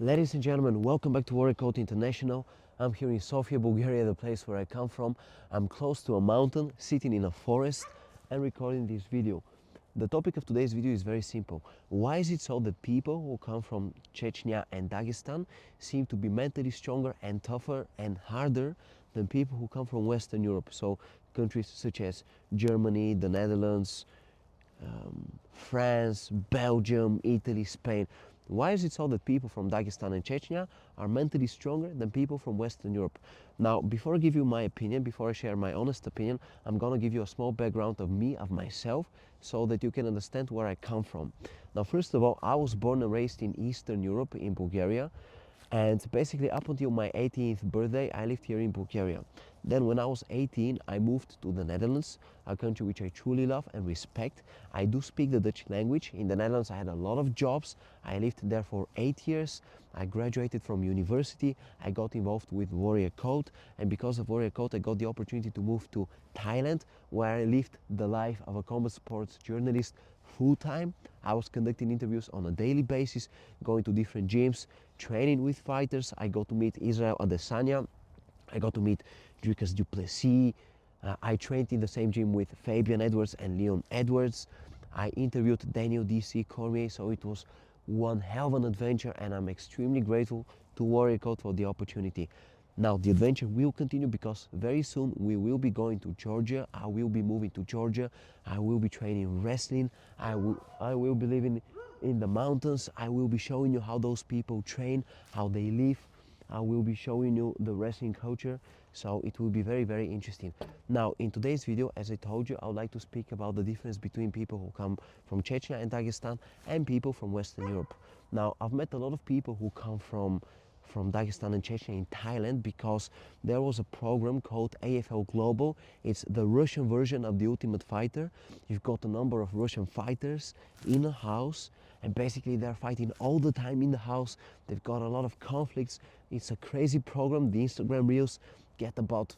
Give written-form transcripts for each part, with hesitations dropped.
Ladies and gentlemen, welcome back to Warrior Code International. I'm here in Sofia, Bulgaria, the place where I come from. I'm close to a mountain, sitting in a forest and recording this video. The topic of today's video is very simple. Why is it so that people who come from Chechnya and Dagestan seem to be mentally stronger and tougher and harder than people who come from Western Europe? So countries such as Germany, the Netherlands, France, Belgium, Italy, Spain. Why is it so that people from Dagestan and Chechnya are mentally stronger than people from Western Europe? Now, before I give you my opinion, before I share my honest opinion, I'm gonna give you a small background of me, of myself, so that you can understand where I come from. Now, first of all, I was born and raised in Eastern Europe, in Bulgaria. And basically up until my 18th birthday, I lived here in Bulgaria. Then when I was 18, I moved to the Netherlands, a country which I truly love and respect. I do speak the Dutch language. In the Netherlands, I had a lot of jobs. I lived there for 8 years. I graduated from university. I got involved with Warrior Code. And because of Warrior Code, I got the opportunity to move to Thailand, where I lived the life of a combat sports journalist full time. I was conducting interviews on a daily basis, going to different gyms, training with fighters. I got to meet Israel Adesanya. I got to meet Dricus du Plessis. I trained in the same gym with Fabian Edwards and Leon Edwards. I interviewed Daniel DC Cormier, so it was one hell of an adventure, and I'm extremely grateful to Warrior Code for the opportunity. Now the adventure will continue because very soon we will be going to Georgia. I will be moving to Georgia. I will be training wrestling. I will be living in the mountains. I will be showing you how those people train, how they live. I will be showing you the wrestling culture. So it will be very, very interesting. Now in today's video, as I told you, I would like to speak about the difference between people who come from Chechnya and Dagestan and people from Western Europe. Now I've met a lot of people who come from Dagestan and Chechnya in Thailand because there was a program called AFL Global. It's the Russian version of the Ultimate Fighter. You've got a number of Russian fighters in a house, and basically they're fighting all the time in the house. They've got a lot of conflicts. It's a crazy program. The Instagram reels get about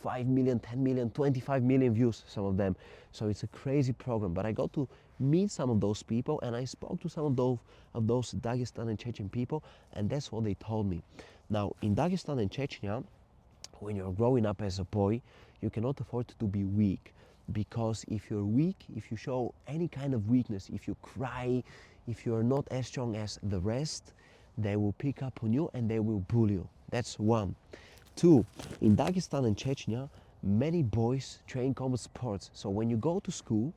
5 million, 10 million, 25 million views, some of them. So it's a crazy program. But I got to meet some of those people, and I spoke to some of those Dagestan and Chechen people, and that's what they told me. Now, in Dagestan and Chechnya, when you're growing up as a boy, you cannot afford to be weak. Because if you're weak, if you show any kind of weakness, if you cry, if you're not as strong as the rest, they will pick up on you and they will bully you. That's one. Two, in Dagestan and Chechnya, many boys train combat sports. So when you go to school,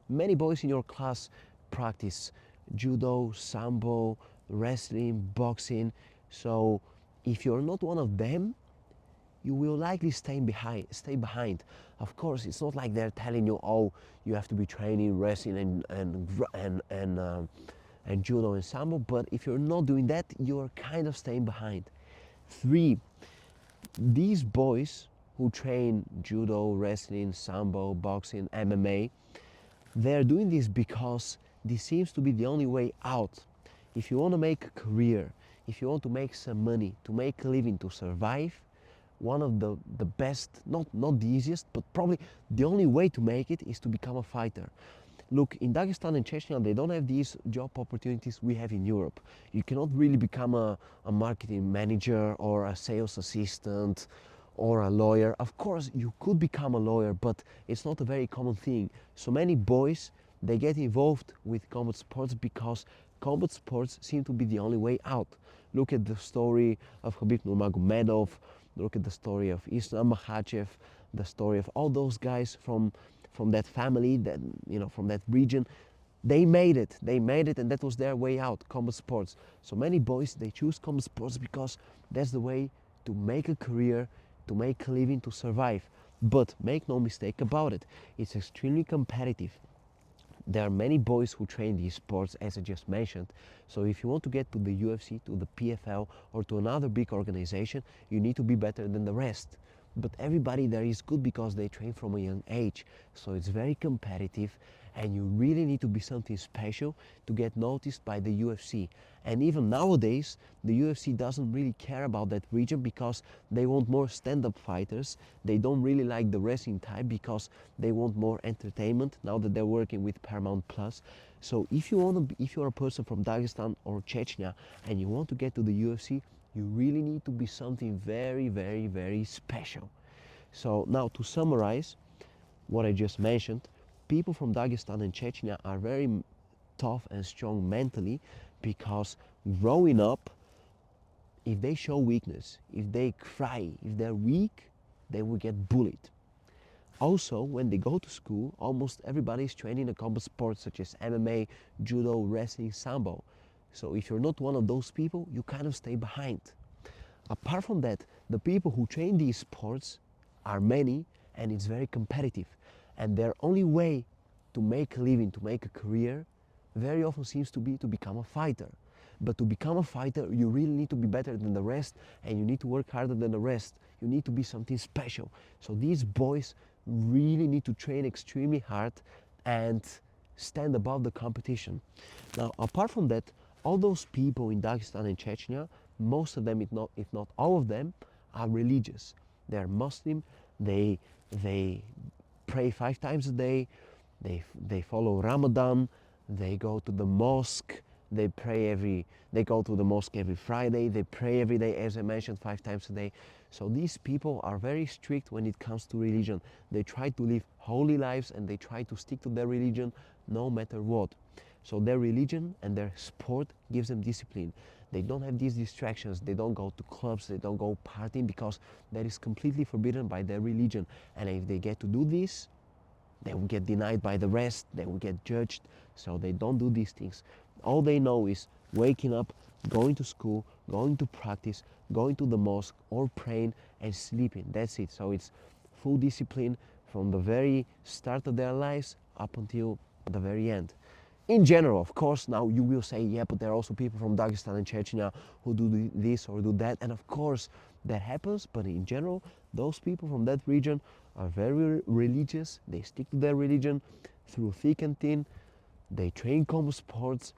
many boys in your class practice judo, sambo, wrestling, boxing. So if you're not one of them, you will likely stay behind. Of course, it's not like they're telling you, oh, you have to be training wrestling and judo and sambo. But if you're not doing that, you're kind of staying behind. Three, these boys who train judo, wrestling, sambo, boxing, MMA, they're doing this because this seems to be the only way out. If you want to make a career, if you want to make some money, to make a living, to survive, one of the best, not the easiest, but probably the only way to make it is to become a fighter. Look, in Dagestan and Chechnya, they don't have these job opportunities we have in Europe. You cannot really become a marketing manager or a sales assistant or a lawyer. Of course, you could become a lawyer, but it's not a very common thing. So many boys, they get involved with combat sports because combat sports seem to be the only way out. Look at the story of Khabib Nurmagomedov. Look at the story of Islam Makhachev, the story of all those guys from that family, that from that region. They made it, and that was their way out, combat sports. So many boys, they choose combat sports because that's the way to make a career, to make a living, to survive. But make no mistake about it, it's extremely competitive. There are many boys who train these sports, as I just mentioned. So if you want to get to the UFC, to the PFL, or to another big organization, you need to be better than the rest. But everybody there is good because they train from a young age. So it's very competitive, and you really need to be something special to get noticed by the UFC. And even nowadays, the UFC doesn't really care about that region because they want more stand-up fighters. They don't really like the wrestling type because they want more entertainment now that they're working with Paramount Plus. So if you want to, if you're a person from Dagestan or Chechnya and you want to get to the UFC, you really need to be something very, very, very special. So now to summarize what I just mentioned, people from Dagestan and Chechnya are very tough and strong mentally because growing up, if they show weakness, if they cry, if they're weak, they will get bullied. Also, when they go to school, almost everybody is training a combat sport such as MMA, judo, wrestling, sambo. So if you're not one of those people, you kind of stay behind. Apart from that, the people who train these sports are many and it's very competitive. And their only way to make a living, to make a career, very often seems to be to become a fighter. But to become a fighter, you really need to be better than the rest and you need to work harder than the rest. You need to be something special. So these boys really need to train extremely hard and stand above the competition. Now, apart from that, all those people in Dagestan and Chechnya, most of them, if not all of them, are religious. They're Muslim, they pray 5 times a day, they follow Ramadan, they go to the mosque, they go to the mosque every Friday, they pray every day, as I mentioned, 5 times a day. So these people are very strict when it comes to religion. They try to live holy lives and they try to stick to their religion no matter what. So their religion and their sport gives them discipline. They don't have these distractions. They don't go to clubs, they don't go partying because that is completely forbidden by their religion. And if they get to do this, they will get denied by the rest, they will get judged. So they don't do these things. All they know is waking up, going to school, going to practice, going to the mosque or praying and sleeping. That's it. So it's full discipline from the very start of their lives up until the very end. In general, of course, now you will say, yeah, but there are also people from Dagestan and Chechnya who do this or do that. And of course, that happens. But in general, those people from that region are very religious. They stick to their religion through thick and thin. They train combat sports.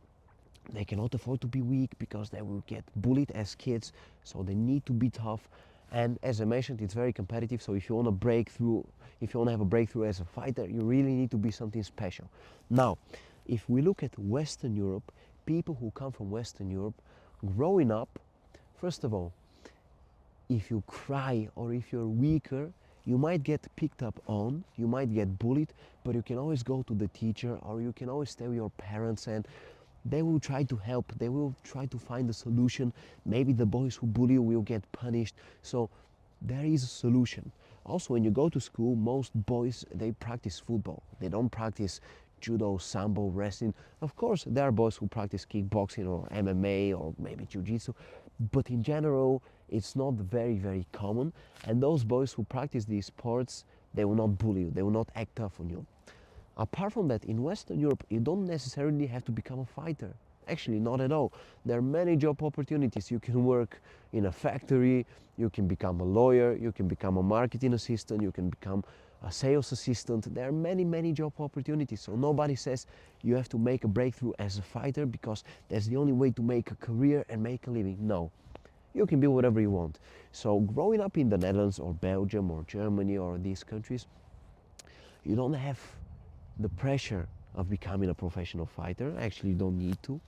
They cannot afford to be weak because they will get bullied as kids. So they need to be tough. And as I mentioned, it's very competitive. So if you want to break through, if you want to have a breakthrough as a fighter, you really need to be something special. Now, if we look at Western Europe, people who come from Western Europe, growing up, first of all, if you cry or if you're weaker, you might get picked up on, you might get bullied, but you can always go to the teacher or you can always stay with your parents and they will try to help, they will try to find a solution. Maybe the boys who bully you will get punished. So there is a solution. Also, when you go to school, most boys, they practice football. They don't practice judo, sambo, wrestling. Of course, there are boys who practice kickboxing or MMA or maybe jiu-jitsu, but in general, it's not very, very common. And those boys who practice these sports, they will not bully you, they will not act tough on you. Apart from that, in Western Europe, you don't necessarily have to become a fighter. Actually, not at all. There are many job opportunities. You can work in a factory, you can become a lawyer, you can become a marketing assistant, you can become a sales assistant. There are many, many job opportunities. So nobody says you have to make a breakthrough as a fighter because that's the only way to make a career and make a living. No, you can be whatever you want. So growing up in the Netherlands or Belgium or Germany or these countries, you don't have the pressure of becoming a professional fighter. Actually, you don't need to.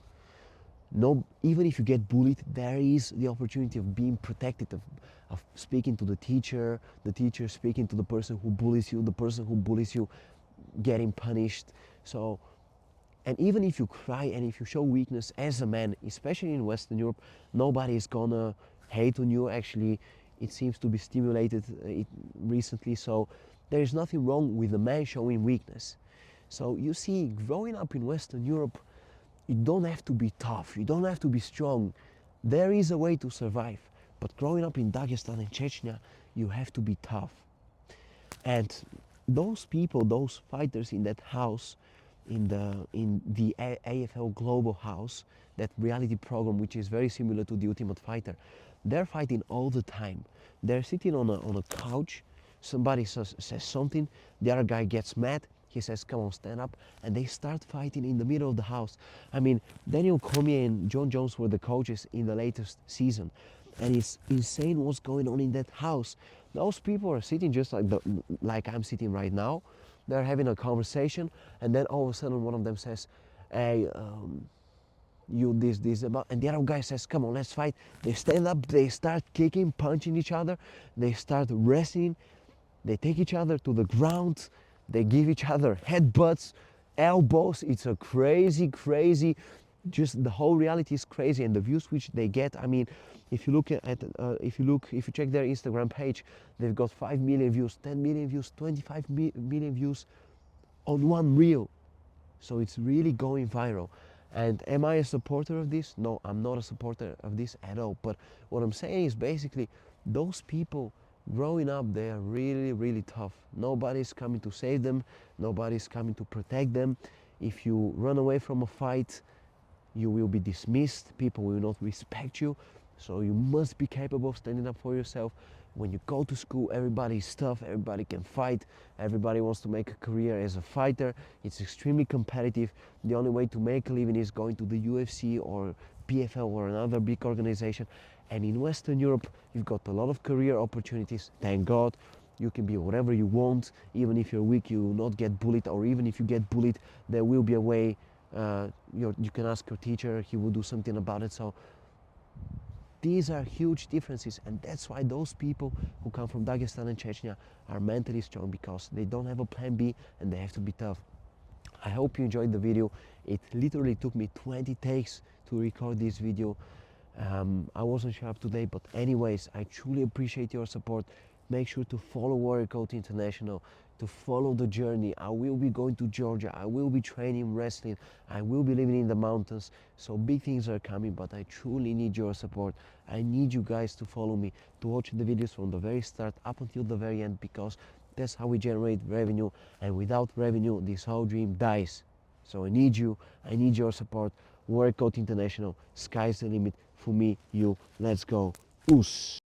No, even if you get bullied, there is the opportunity of being protected, of speaking to the teacher speaking to the person who bullies you, the person who bullies you getting punished. So, and even if you cry and if you show weakness as a man, especially in Western Europe, nobody is gonna hate on you. Actually, it seems to be stimulated recently. So there is nothing wrong with a man showing weakness. So you see, growing up in Western Europe, you don't have to be tough, you don't have to be strong. There is a way to survive. But growing up in Dagestan and Chechnya, you have to be tough. And those people, those fighters in that house, in the AFL Global house, that reality program which is very similar to The Ultimate Fighter, they're fighting all the time. They're sitting on a couch, somebody says something, the other guy gets mad, he says, come on, stand up, and they start fighting in the middle of the house. I mean, Daniel Cormier and John Jones were the coaches in the latest season, and it's insane what's going on in that house. Those people are sitting just like I'm sitting right now. They're having a conversation, and then all of a sudden one of them says, hey, you this about, and the other guy says, come on, let's fight. They stand up, they start kicking, punching each other, they start wrestling, they take each other to the ground, they give each other headbutts, elbows. It's a crazy, just the whole reality is crazy, and the views which they get. I mean, if you look at if you check their Instagram page, they've got 5 million views, 10 million views, 25 million views on one reel. So it's really going viral. And am I a supporter of this? No, I'm not a supporter of this at all. But what I'm saying is basically those people growing up, they are really tough. Nobody's coming to save them. Nobody's coming to protect them. If you run away from a fight, you will be dismissed. People will not respect you. So you must be capable of standing up for yourself. When you go to school, everybody is tough, everybody can fight, everybody wants to make a career as a fighter. It's extremely competitive. The only way to make a living is going to the UFC or PFL or another big organization. And in Western Europe, you've got a lot of career opportunities, thank God. You can be whatever you want. Even if you're weak, you will not get bullied, or even if you get bullied, there will be a way. You can ask your teacher, he will do something about it. So these are huge differences, and that's why those people who come from Dagestan and Chechnya are mentally strong, because they don't have a plan B and they have to be tough. I hope you enjoyed the video. It literally took me 20 takes to record this video. I wasn't sharp today, but anyways, I truly appreciate your support. Make sure to follow Warrior Code International, to follow the journey. I will be going to Georgia, I will be training wrestling, I will be living in the mountains. So big things are coming, but I truly need your support. I need you guys to follow me, to watch the videos from the very start up until the very end, because that's how we generate revenue, and without revenue this whole dream dies. So I need you, I need your support. Warrior Code International, sky's the limit for me, you. Let's go. Oos.